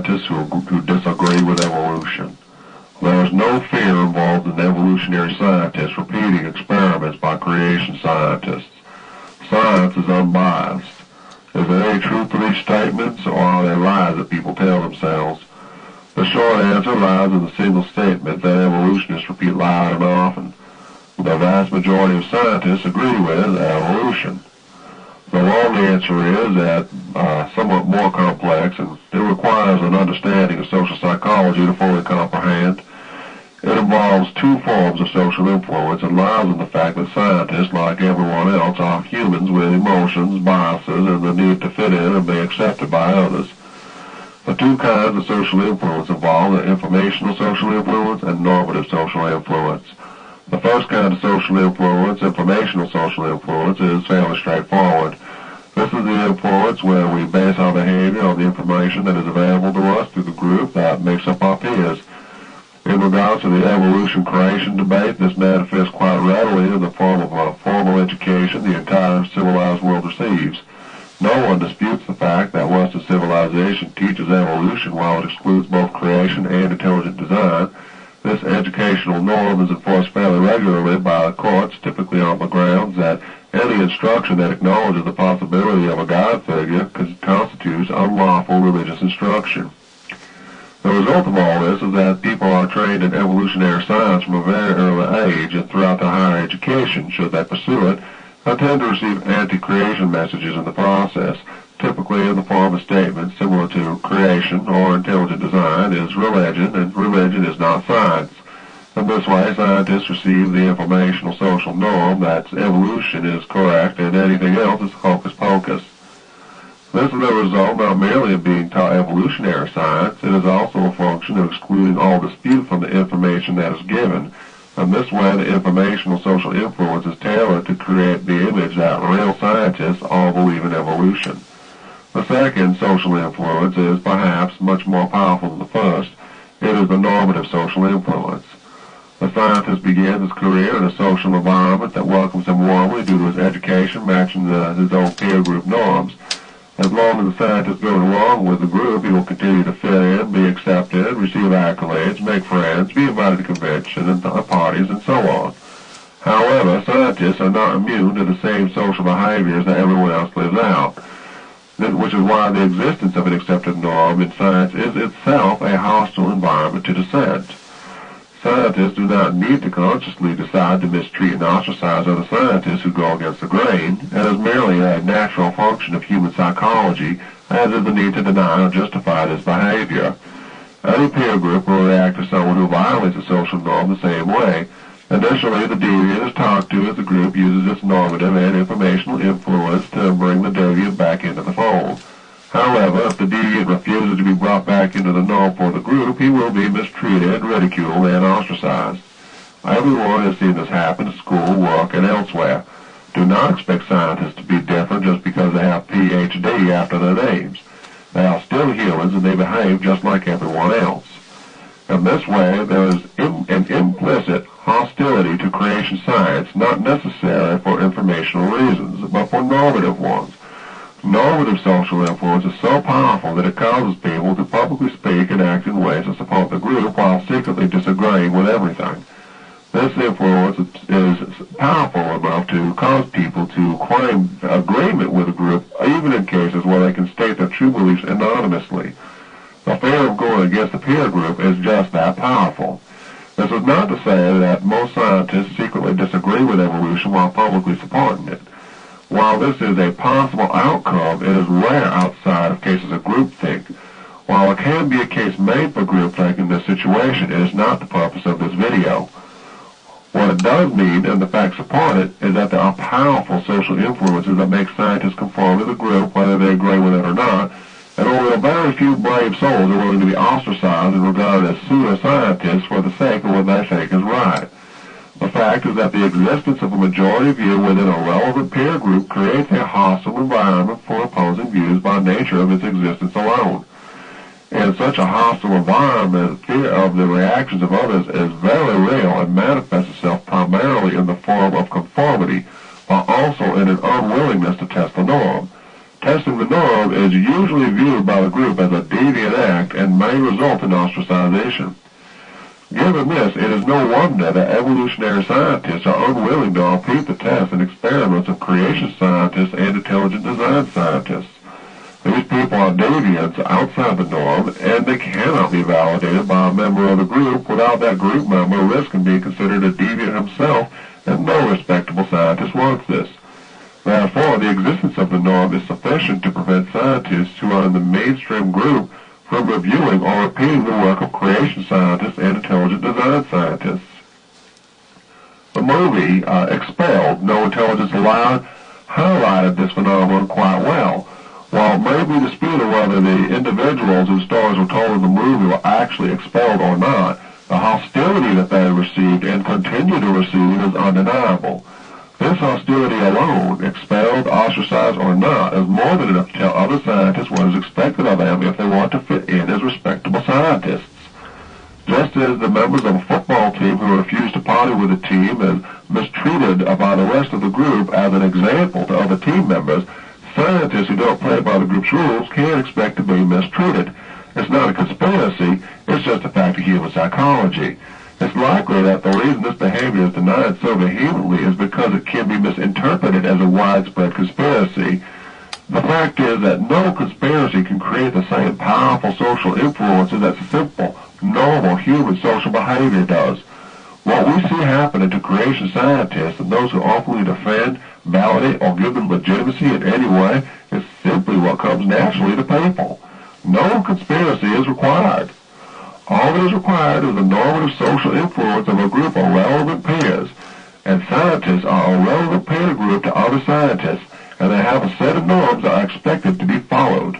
scientists who disagree with evolution. There is no fear involved in evolutionary scientists repeating experiments by creation scientists. Science is unbiased. Is there any truth to these statements, or are they lies that people tell themselves? The short answer lies in the single statement that evolutionists repeat loud and often. The vast majority of scientists agree with evolution. The long answer is that somewhat more complex, and it requires an understanding of social psychology to fully comprehend. It involves two forms of social influence and lies in the fact that scientists, like everyone else, are humans with emotions, biases, and the need to fit in and be accepted by others. The two kinds of social influence involve the informational social influence and normative social influence. The first kind of social influence, informational social influence, is fairly straightforward. This is the influence where we base our behavior on the information that is available to us through the group that makes up our peers. In regards to the evolution-creation debate, this manifests quite readily in the form of a formal education the entire civilized world receives. No one disputes the fact that Western civilization teaches evolution while it excludes both creation and intelligent design. This educational norm is enforced fairly regularly by the courts, typically on the grounds that any instruction that acknowledges the possibility of a God figure constitutes unlawful religious instruction. The result of all this is that people are trained in evolutionary science from a very early age, and throughout their higher education, should they pursue it, they tend to receive anti-creation messages in the process, typically in the form of statements similar to creation or intelligent design is religion, and religion is not science. In this way, scientists receive the informational social norm that evolution is correct and anything else is hocus pocus. This is the result not merely of being taught evolutionary science, it is also a function of excluding all dispute from the information that is given. In this way, the informational social influence is tailored to create the image that real scientists all believe in evolution. The second social influence is perhaps much more powerful than the first. It is the normative social influence. The scientist begins his career in a social environment that welcomes him warmly due to his education matching his own peer group norms. As long as the scientist goes along with the group, he will continue to fit in, be accepted, receive accolades, make friends, be invited to conventions and parties, and so on. However, scientists are not immune to the same social behaviors that everyone else lives out, which is why the existence of an accepted norm in science is itself a hostile environment to dissent. Scientists do not need to consciously decide to mistreat and ostracize other scientists who go against the grain. It is merely a natural function of human psychology, as is the need to deny or justify this behavior. Any peer group will react to someone who violates a social norm the same way. Initially, the deviant is talked to as the group uses its normative and informational influence to bring the deviant back into the fold. However, if the deviant refuses to be brought back into the norm for the group, he will be mistreated, ridiculed, and ostracized. Everyone has seen this happen at school, work, and elsewhere. Do not expect scientists to be different just because they have Ph.D. after their names. They are still humans and they behave just like everyone else. In this way, there is an implicit hostility to creation science, not necessary for informational reasons, but for normative ones. Normative social influence is so powerful that it causes people to publicly speak and act in ways that support the group while secretly disagreeing with everything. This influence is powerful enough to cause people to claim agreement with a group, even in cases where they can state their true beliefs anonymously. The fear of going against the peer group is just that powerful. This is not to say that most scientists secretly disagree with evolution while publicly supporting it. While this is a possible outcome, it is rare outside of cases of groupthink. While it can be a case made for groupthink in this situation, it is not the purpose of this video. What it does mean, and the facts support it, is that there are powerful social influences that make scientists conform to the group, whether they agree with it or not, and only a very few brave souls are willing to be ostracized and regarded as pseudo-scientists for the sake of what they think is right. The fact is that the existence of a majority view within a relevant peer group creates a hostile environment for opposing views by nature of its existence alone. In such a hostile environment, fear of the reactions of others is very real and manifests itself primarily in the form of conformity, but also in an unwillingness to test the norm. Testing the norm is usually viewed by the group as a deviant act and may result in ostracization. Given this, it is no wonder that evolutionary scientists are unwilling to repeat the tests and experiments of creation scientists and intelligent design scientists. These people are deviants outside the norm, and they cannot be validated by a member of the group without that group member risking being considered a deviant himself, and no respectable scientist wants this. Therefore, the existence of the norm is sufficient to prevent scientists who are in the mainstream group from reviewing or repeating the work of creation scientists and intelligent design scientists. The movie, Expelled, No Intelligence Allowed, highlighted this phenomenon quite well. While it may be disputed whether the individuals whose stories were told in the movie were actually expelled or not, the hostility that they received and continue to receive is undeniable. This hostility alone, expelled, ostracized, or not, is more than enough to tell other scientists what is expected of them if they want to fit in as respectable scientists. Just as the members of a football team who refuse to party with the team is mistreated by the rest of the group as an example to other team members, scientists who don't play by the group's rules can't expect to be mistreated. It's not a conspiracy, it's just a fact of human psychology. It's likely that the reason this behavior is denied so vehemently is because it can be misinterpreted as a widespread conspiracy. The fact is that no conspiracy can create the same powerful social influences that simple, normal human social behavior does. What we see happening to creation scientists and those who openly defend, validate, or give them legitimacy in any way is simply what comes naturally to people. No conspiracy is required. All that is required is the normative social influence of a group of relevant peers, and scientists are a relevant peer group to other scientists, and they have a set of norms that are expected to be followed.